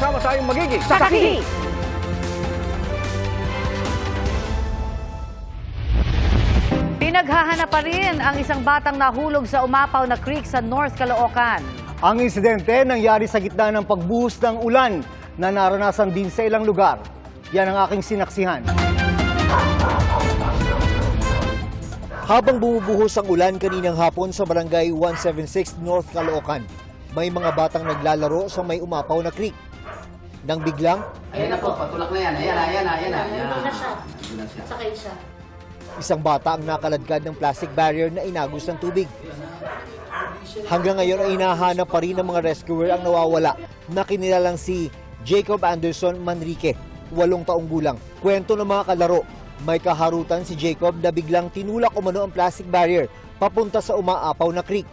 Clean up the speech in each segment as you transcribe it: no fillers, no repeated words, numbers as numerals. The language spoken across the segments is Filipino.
Kasama tayong magiging Saksi! Pinaghahanap pa rin ang isang batang nahulog sa umapaw na creek sa North Caloocan. Ang insidente nangyari sa gitna ng pagbuhos ng ulan na naranasan din sa ilang lugar. Yan ang aking sinaksihan. Habang bumubuhos ang ulan kaninang hapon sa barangay 176 North Caloocan, may mga batang naglalaro sa may umapaw na creek. Nang biglang, Ayan na po, patulak na yan. Ayan na. Nandun na siya. Sakay siya. isang bata ang nakaladkad ng plastic barrier na inagos ng tubig. Hanggang ngayon ay hinahanap pa rin ng mga rescuer ang nawawala na kinilalang si Jacob Anderson Manrique, 8 taong gulang. Kwento ng mga kalaro, may kaharutan si Jacob na biglang tinulak umano ang plastic barrier papunta sa umaapaw na creek.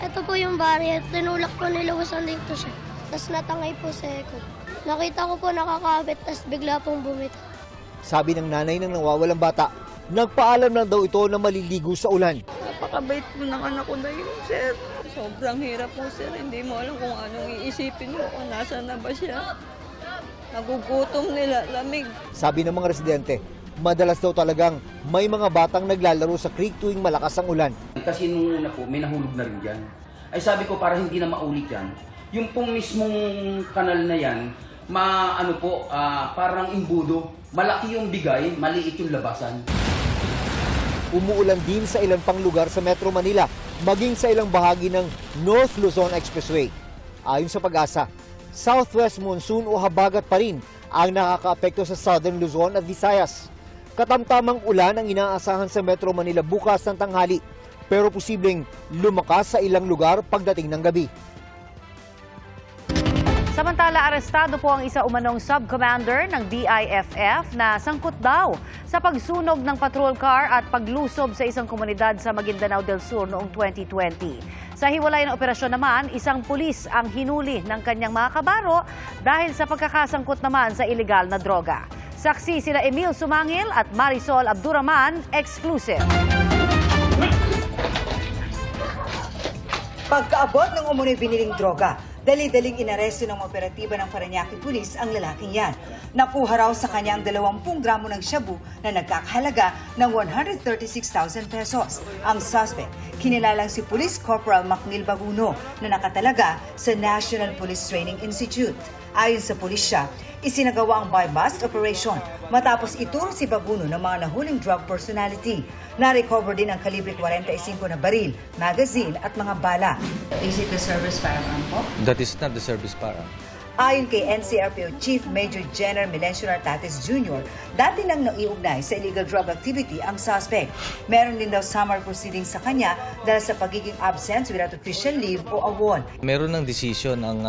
Ito po yung barrier, tinulak po niluwasan dito siya. Tapos natangay po sa ekot. Nakita ko po nakakabit, tapos bigla pong bumitaw. Sabi ng nanay ng nawawalang bata, nagpaalam lang daw ito na maliligo sa ulan. Napakabait po ng anak ko na yun, sir. Sobrang hirap po, sir. Hindi mo alam kung anong iisipin mo kung nasa na ba siya. Nagugutom nila, lamig. Sabi ng mga residente, madalas daw talagang may mga batang naglalaro sa creek tuwing malakas ang ulan. Kasi nung una po, may nahulog na rin dyan. Ay sabi ko, para hindi na maulit yan, yung pong mismong kanal na yan, parang imbudo. Malaki yung bigay, maliit yung labasan. Umuulan din sa ilang pang lugar sa Metro Manila, maging sa ilang bahagi ng North Luzon Expressway. Ayon sa Pag-asa, southwest monsoon o habagat pa rin ang nakakaapekto sa Southern Luzon at Visayas. Katamtamang ulan ang inaasahan sa Metro Manila bukas ng tanghali, pero posibleng lumakas sa ilang lugar pagdating ng gabi. Samantala, arestado po ang isa umanong sub-commander ng DIFF na sangkot daw sa pagsunog ng patrol car at paglusob sa isang komunidad sa Maguindanao del Sur noong 2020. Sa hiwalay na operasyon naman, isang pulis ang hinuli ng kanyang mga kabaro dahil sa pagkakasangkot naman sa ilegal na droga. Saksi sila Emil Sumangil at Marisol Abduraman, exclusive. Pagkaabot ng umunoy biniling droga, dali-daling inaresto ng operatiba ng Parañaque Police ang lalaking yan. Nakuha raw sa kanya ang 20 gramo ng shabu na nagkakahalaga ng 136,000 pesos. Ang suspect, kinilalang si Police Corporal Macnil Baguno na nakatalaga sa National Police Training Institute. Ayon sa pulisya, isinagawa ang buy-bust operation matapos ituro si Baguno ng mga nahuling drug personality. Na-recover din ang kalibre 45 na baril, magazine at mga bala. Is it the service firearm po? That is not the service firearm. Ayon kay NCRPO Chief Major General Melencio Nartates Jr., dati nang naiugnay sa illegal drug activity ang suspect. Meron din daw summary proceedings sa kanya dahil sa pagiging absent without official leave o award. Meron ng decision ang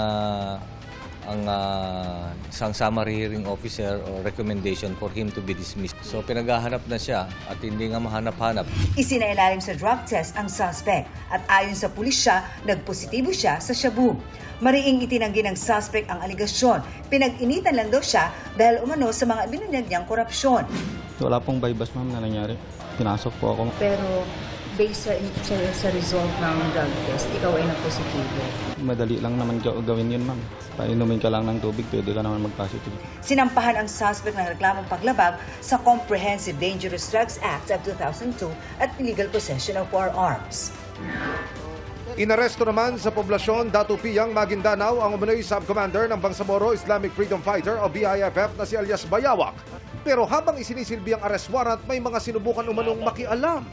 isang summary hearing officer or recommendation for him to be dismissed. So pinaghahanap na siya at hindi nga mahanap-hanap. Isinailalim sa drug test ang suspect at ayon sa pulisya, nagpositibo siya sa shabu. Mariing itinanggi ng suspect ang aligasyon. Pinag-initan lang daw siya dahil umano sa mga binunyag niyang korupsyon. Wala pong bypass, ma'am, na nangyari. Pinasok po ako. Pero based sa result ng drug test, ikaw ay nagpositibo. Madali lang naman gawin yun, ma'am. Painumin ka lang ng tubig, pwede ka naman mag-positive. Sinampahan ang suspect ng reklamong paglabag sa Comprehensive Dangerous Drugs Act of 2002 at illegal possession of firearms. Inaresto naman sa poblasyon Datupiyang, Maguindanao ang umunoy sub-commander ng Bangsamoro Islamic Freedom Fighter o BIFF na si alias Bayawak. Pero habang isinisilbi ang arrest warrant, may mga sinubukan umanong makialam.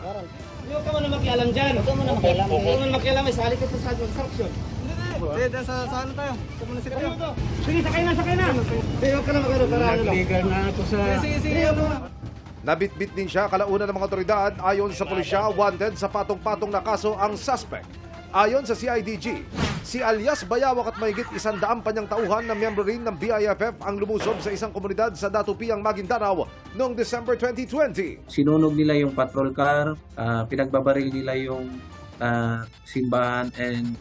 Huwag ka muna makialam dyan. Huwag ka muna makialam. Huwag ka muna makialam. Sali ka sa construction. Hindi, sa ano tayo? Kumuna sila tayo. Sige, sakay na. Hindi, huwag ka na makialam. Nag-legal na ako sa... Sige. Nabitbit din siya kalaunan ng mga otoridad. Ayon sa pulisya, wanted sa patong-patong na kaso ang suspect. Ayon sa CIDG, si alias Bayawak at mahigit 100 pa niyang tauhan na miyembro rin ng BIFF ang lumusob sa isang komunidad sa Datupiyang, Maguindanao noong December 2020. Sinunog nila yung patrol car, pinagbabaril nila yung simbahan, and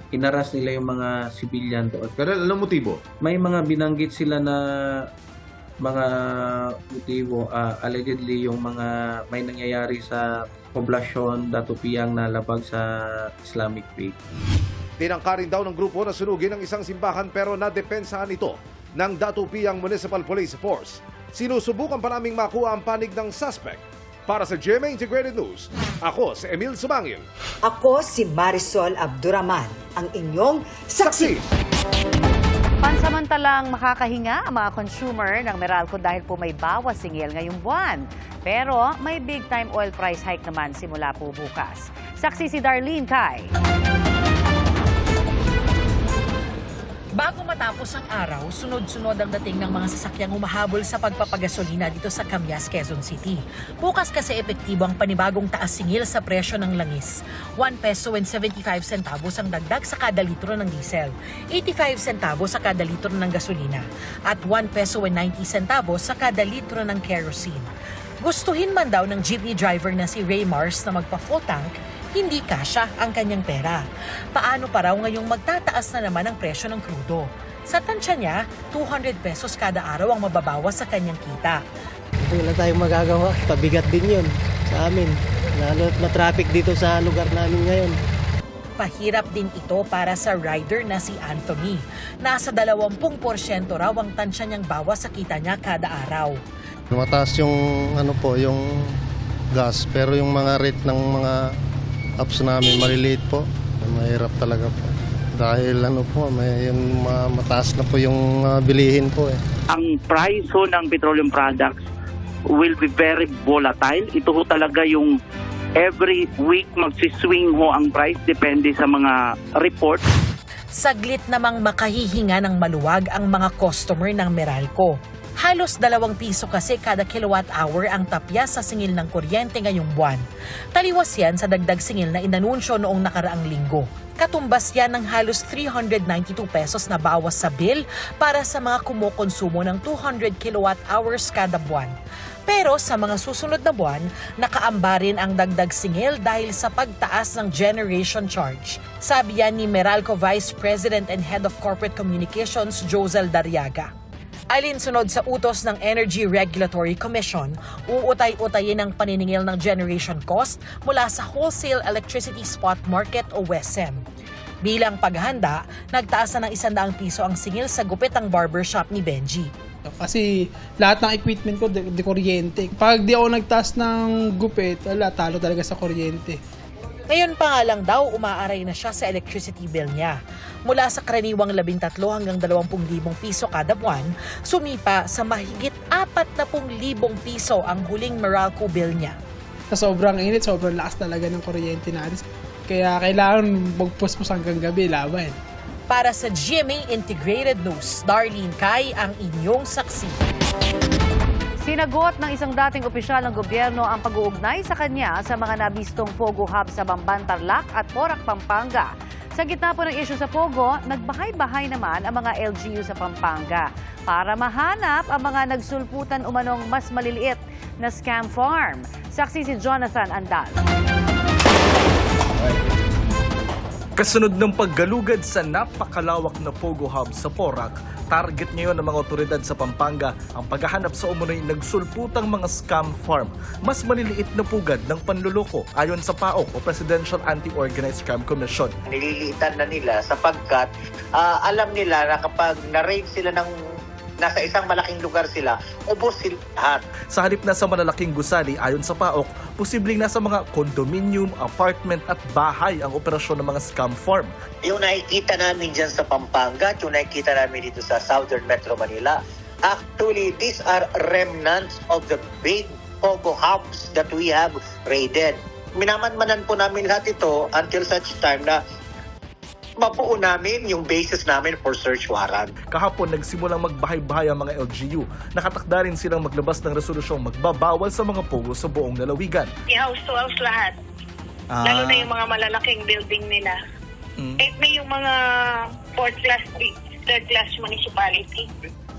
inaras nila yung mga civilian doon. Pero anong motibo? May mga binanggit sila na mga motibo, allegedly yung mga may nangyayari sa poblasyon Datupiyang na labag sa Islamic faith. Tinangka rin daw ng grupo na sunugin ang isang simbahan pero nadepensahan ito ng Datupiyang Municipal Police Force. Sinusubukan pa naming makuha ang panig ng suspect. Para sa GMA Integrated News, ako si Emil Sumangil. Ako si Marisol Abduraman, ang inyong saksi. Pansamantalang makakahinga ang mga consumer ng Meralco dahil po may bawas singil ngayong buwan. Pero may big time oil price hike naman simula po bukas. Saksi si Darlene Kai. Bago matapos ang araw, sunod-sunod ang dating ng mga sasakyang humahabol sa pagpapagasolina dito sa Camias, Quezon City. Bukas kasi epektibo ang panibagong taas singil sa presyo ng langis. 1 peso and 75 centavos ang dagdag sa kada litro ng diesel, 85 centavos sa kada litro ng gasolina, at 1 peso and 90 centavos sa kada litro ng kerosene. Gustuhin man daw ng jeepney driver na si Ray Mars na magpa-full tank, hindi kasya ang kanyang pera. Paano pa raw ngayong magtataas na naman ang presyo ng krudo? Sa tansya niya, 200 pesos kada araw ang mababawas sa kanyang kita. Wala tayong magagawa. Pabigat din yun sa amin. Lalo at matraffic dito sa lugar namin ngayon. Pahirap din ito para sa rider na si Anthony. Nasa 20% raw ang tansya niyang bawas sa kita niya kada araw. Mataas yung yung gas pero yung mga rate ng mga apps namin maliliit po. Mahirap talaga po. Dahil may yung mataas na po yung bilihin po eh. Ang price ho ng petroleum products will be very volatile. Ito ho talaga yung every week magsiswing ho ang price depende sa mga report. Saglit namang makahihinga ng maluwag ang mga customer ng Meralco. Halos 2 piso kasi kada kilowatt hour ang tapya sa singil ng kuryente ngayong buwan. Taliwas yan sa dagdag singil na inanunsyo noong nakaraang linggo. Katumbas yan ng halos 392 pesos na bawas sa bill para sa mga kumukonsumo ng 200 kilowatt hours kada buwan. Pero sa mga susunod na buwan, nakaamba rin ang dagdag singil dahil sa pagtaas ng generation charge. Sabi yan ni Meralco Vice President and Head of Corporate Communications, Josel Darriaga. Alinsunod sa utos ng Energy Regulatory Commission, uutay-utayin ang paniningil ng generation cost mula sa Wholesale Electricity Spot Market o WESM. Bilang paghahanda, nagtaas na ng 100 piso ang singil sa gupit ang barbershop ni Benji. Kasi lahat ng equipment ko di kuryente. Pag di ako nagtaas ng gupit, talo talaga sa kuryente. Ngayon pa nga lang daw, umaaray na siya sa electricity bill niya. Mula sa karaniwang 13 hanggang 20,000 piso kada buwan, sumipa sa mahigit 40,000 piso ang huling Meralco bill niya. Sa sobrang init, sobrang lakas talaga ng kuryente natin. Kaya kailangan magpuspos hanggang gabi, laban. Para sa GMA Integrated News, Darlene Kai ang inyong saksi. Sinagot ng isang dating opisyal ng gobyerno ang pag-uugnay sa kanya sa mga nabistong Pogo Hub sa Bamban, Tarlac at Porac, Pampanga. Sa gitna po ng isyu sa Pogo, nagbahay-bahay naman ang mga LGU sa Pampanga para mahanap ang mga nagsulputan umanong mas maliliit na scam farm. Saksi si Jonathan Andal. Kasunod ng paggalugad sa napakalawak na Pogo Hub sa Porac, target ngayon ng mga otoridad sa Pampanga ang paghahanap sa umunoy nagsulputang mga scam farm. Mas maliliit na pugad ng panluloko ayon sa PAOK o Presidential Anti-Organized Crime Commission. Nililiitan na nila sapagkat alam nila na kapag na-raid sila ng nasa isang malaking lugar sila, ubos sila lahat. Sa halip na sa malalaking gusali ayon sa PAOK, posibleng nasa mga condominium, apartment at bahay ang operasyon ng mga scam farm. Yung nakikita namin dyan sa Pampanga at yung nakikita namin dito sa Southern Metro Manila, actually these are remnants of the big Pogo hubs that we have raided. Minamanmanan po namin lahat ito until such time na mabuo namin yung basis namin for search warrant. Kahapon nagsimulang magbahay-bahay ang mga LGU. Nakatakda rin silang maglabas ng resolusyong magbabawal sa mga pogo sa buong lalawigan. House to house lahat. Lalo na yung mga malalaking building nila. Kahit na yung mga 4th class, 3rd class municipality.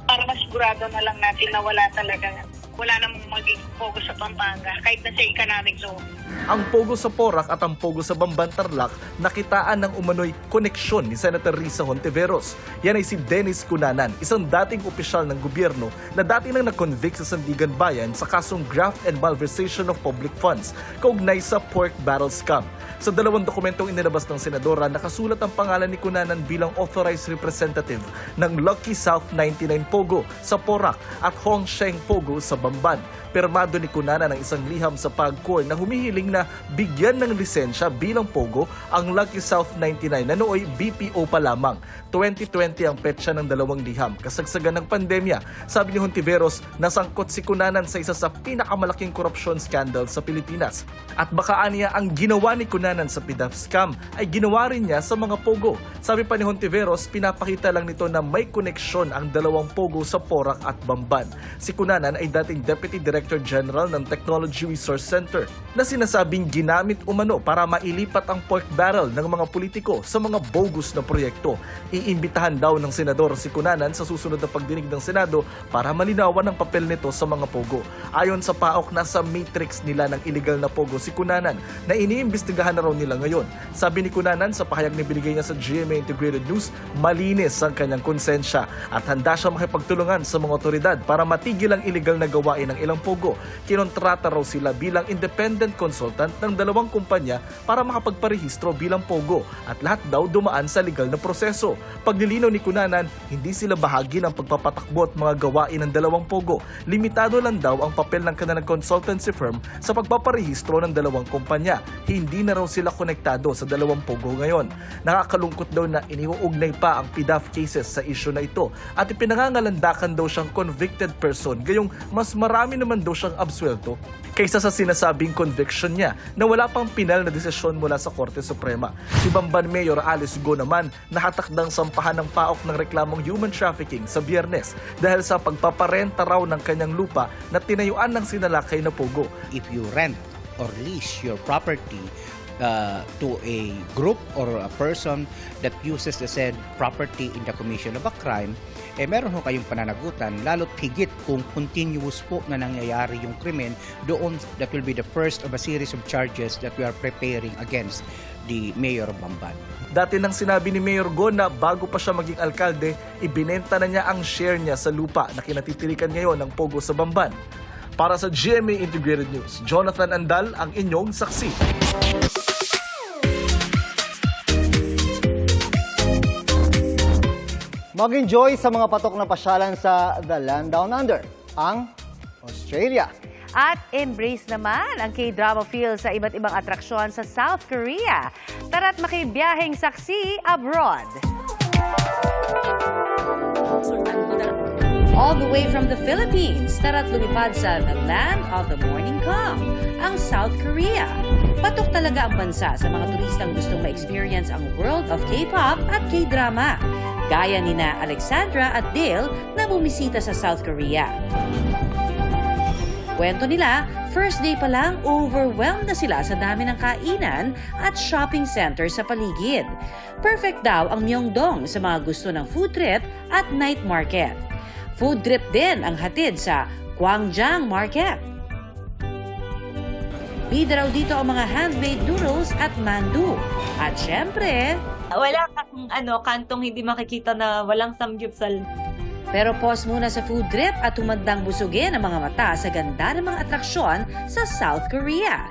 Para masigurado na lang natin na wala talaga wala namang maging pogo sa Pampanga kahit na sa economic zone. Ang pogo sa Porac at ang pogo sa Bamban Tarlac nakitaan ng umano'y koneksyon ni Senator Risa Hontiveros. Yan ay si Dennis Cunanan, isang dating opisyal ng gobyerno na dati nang na-convict sa Sandigan Bayan sa kasong graft and malversation of public funds kaugnay sa pork barrel scam. Sa 2 dokumentong inilabas ng senadora, nakasulat ang pangalan ni Cunanan bilang authorized representative ng Lucky South 99 Pogo sa Porac at Hong Sheng Pogo sa Bamban. Pirmado ni Cunanan ang isang liham sa PAGCOR na humihiling na bigyan ng lisensya bilang Pogo ang Lucky South 99 na nooy BPO pa lamang. 2020 ang petsa ng 2 liham. Kasagsagan ng pandemya, sabi ni Hontiveros, nasangkot si Cunanan sa isa sa pinakamalaking korupsyon scandal sa Pilipinas. At baka aniya ang ginawa ni Cunanan sa PDAF scam ay ginawa rin niya sa mga Pogo. Sabi pa ni Hontiveros, pinapakita lang nito na may koneksyon ang 2 Pogo sa Porac at Bamban. Si Cunanan ay dating Deputy Director General ng Technology Resource Center na sinasabing ginamit umano para mailipat ang pork barrel ng mga politiko sa mga bogus na proyekto. Iimbitahan daw ng senador si Cunanan sa susunod na pagdinig ng Senado para malinawan ang papel nito sa mga Pogo. Ayon sa PAOK, nasa matrix nila ng illegal na Pogo si Cunanan na iniimbestigahan na raw nila ngayon. Sabi ni Cunanan sa pahayag na binigay niya sa GMA Integrated News, malinis ang kanyang konsensya at handa siya makipagtulungan sa mga otoridad para matigil ang illegal na gawain ng ilang Pogo. Kinontrata raw sila bilang independent consultant ng 2 kumpanya para makapagparehistro bilang Pogo at lahat daw dumaan sa legal na proseso. Paglilinaw ni Cunanan, hindi sila bahagi ng pagpapatakbo at mga gawain ng 2 Pogo. Limitado lang daw ang papel ng kanilang consultancy firm sa pagpaparehistro ng 2 kumpanya. Hindi na raw sila konektado sa 2 Pogo ngayon. Nakakalungkot daw na iniuugnay pa ang PDAF cases sa isyu na ito at ipinangangalandakan daw siyang convicted person, gayong mas marami naman daw siyang absuelto kaysa sa sinasabing conviction niya na wala pang pinal na desisyon mula sa Korte Suprema. Si Bamban Mayor Alice Go naman nahatakdang sampahan ng PAOK ng reklamong human trafficking sa Biyernes dahil sa pagpaparenta raw ng kanyang lupa na tinayuan ng sinalakay na Pogo. If you rent or lease your property to a group or a person that uses the said property in the commission of a crime, meron ho kayong pananagutan, lalo't higit kung continuous po na nangyayari yung krimen, doon that will be the first of a series of charges that we are preparing against the Mayor of Bamban. Dati nang sinabi ni Mayor Go na bago pa siya maging alkalde, ibinenta na niya ang share niya sa lupa na kinatitirikan ngayon ng Pogo sa Bamban. Para sa GMA Integrated News, Jonathan Andal ang inyong saksi. Mag-enjoy sa mga patok na pasyalan sa The Land Down Under, ang Australia. At embrace naman ang K-drama feel sa iba't ibang atraksyon sa South Korea. Tara't makibiyaheng saksi abroad. All the way from the Philippines, tara't lumipad sa The Land of the Morning Calm, ang South Korea. Patok talaga ang bansa sa mga turistang gustong ma-experience ang world of K-pop at K-drama. Gaya nina Alexandra at Dale na bumisita sa South Korea. Kwento nila, first day pa lang, overwhelmed na sila sa dami ng kainan at shopping center sa paligid. Perfect daw ang Myeongdong sa mga gusto ng food trip at night market. Food trip din ang hatid sa Gwangjang Market. Bida raw dito ang mga handmade noodles at mandu. At syempre, wala kang kantong hindi makikita na walang samgyupsal. Pero pause muna sa food trip at humandang busugin ang mga mata sa ganda ng mga atraksyon sa South Korea.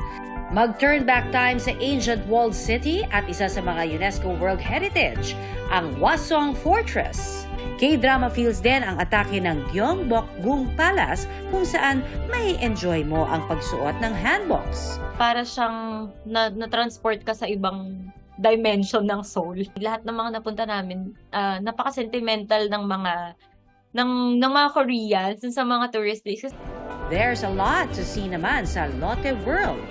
Mag-turn back time sa ancient walled city at isa sa mga UNESCO World Heritage, ang Hwasong Fortress. K-drama feels din ang atake ng Gyeongbokgung Palace kung saan may enjoy mo ang pagsuot ng hanboks. Para siyang na-transport ka sa ibang dimension ng soul. Lahat ng mga napunta namin, napaka-sentimental ng mga Koreans sa mga tourist places. There's a lot to see naman sa Lotte World.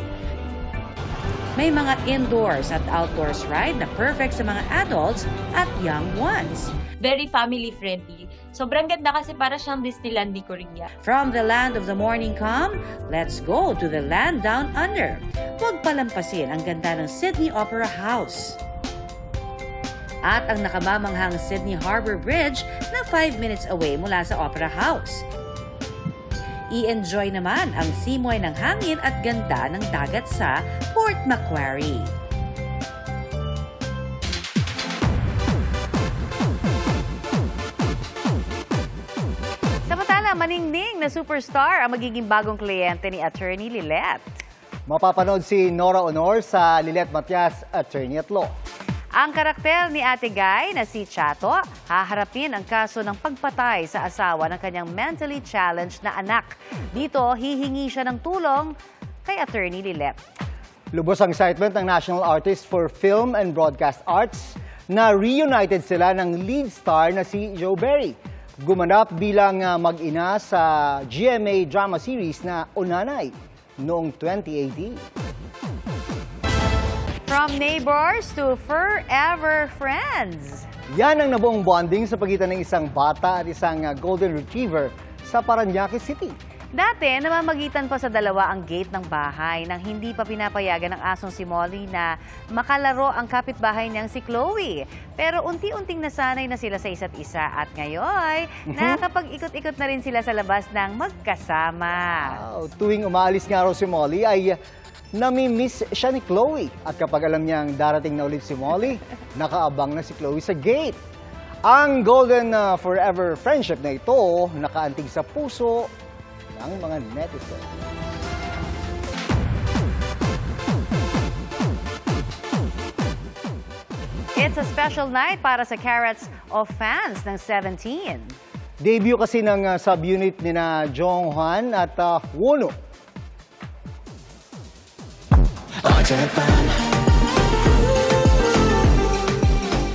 May mga indoors at outdoors ride na perfect sa mga adults at young ones. Very family-friendly. Sobrang ganda kasi para siyang Disneyland ni Korea. From the land of the morning calm, let's go to the land down under. Huwag palampasin ang ganda ng Sydney Opera House. At ang nakamamanghang Sydney Harbour Bridge na 5 minutes away mula sa Opera House. I-enjoy naman ang simoy ng hangin at ganda ng dagat sa Port Macquarie. Samantala, maningning na superstar ang magiging bagong kliyente ni Attorney Lilet. Mapapanood si Nora Honor sa Lilet Matias, Attorney at Law. Ang karakter ni Ate Guy na si Chato, haharapin ang kaso ng pagpatay sa asawa ng kanyang mentally challenged na anak. Dito, hihingi siya ng tulong kay Attorney Lilet. Lubos ang excitement ng National Artist for Film and Broadcast Arts na reunited sila ng lead star na si Joe Berry. Gumanap bilang mag-ina sa GMA drama series na Unanay noong 2018. From neighbors to forever friends. Yan ang nabuong bonding sa pagitan ng isang bata at isang golden retriever sa Parañaque City. Dati, namamagitan pa sa dalawa ang gate ng bahay nang hindi pa pinapayagan ng asong si Molly na makalaro ang kapitbahay niyang si Chloe. Pero unti-unting nasanay na sila sa isa't isa at ngayon, nakakapag-ikot-ikot na rin sila sa labas ng magkasama. Tuwing umaalis nga raw si Molly ay nami-miss siya ni Chloe. At kapag alam niyang darating na ulit si Molly, nakaabang na si Chloe sa gate. Ang golden forever friendship na ito, nakaantig sa puso ng mga netizens. It's a special night para sa Carrots of fans ng 17. Debut kasi ng subunit ni na Jonghan at Wono.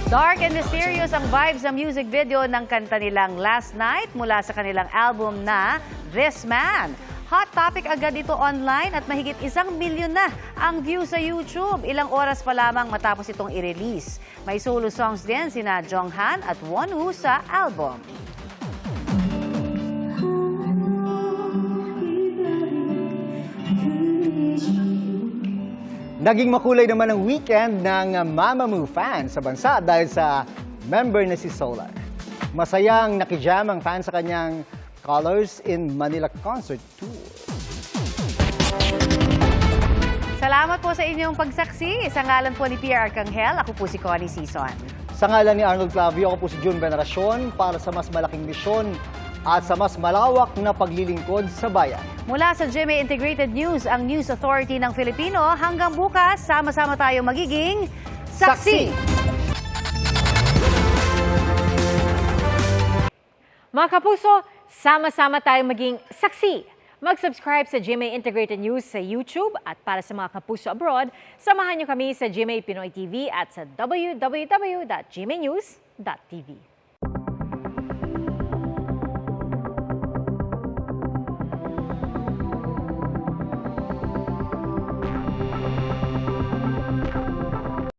Dark and mysterious ang vibes ng music video ng kanta nilang Last Night mula sa kanilang album na This Man. Hot topic agad ito online at mahigit 1 milyon na ang view sa YouTube. Ilang oras pa lamang matapos itong i-release. May solo songs din sina Jonghan at Wonwoo sa album. Naging makulay naman ang weekend ng Mamamoo fans sa bansa dahil sa member na si Solar. Masayang nakijam ang fans sa kanyang Colors in Manila concert tour. Salamat po sa inyong pagsaksi. Sa ngalan po ni Pierre Arcangel, ako po si Connie Sison. Sa ngalan ni Arnold Clavio, ako po si June Veneracion para sa mas malaking misyon at sa mas malawak na paglilingkod sa bayan. Mula sa GMA Integrated News, ang News Authority ng Filipino, hanggang bukas, sama-sama tayo magiging saksi! Mga kapuso, sama-sama tayo maging saksi. Mag-subscribe sa GMA Integrated News sa YouTube at para sa mga kapuso abroad, samahan niyo kami sa GMA Pinoy TV at sa www.gmanews.tv.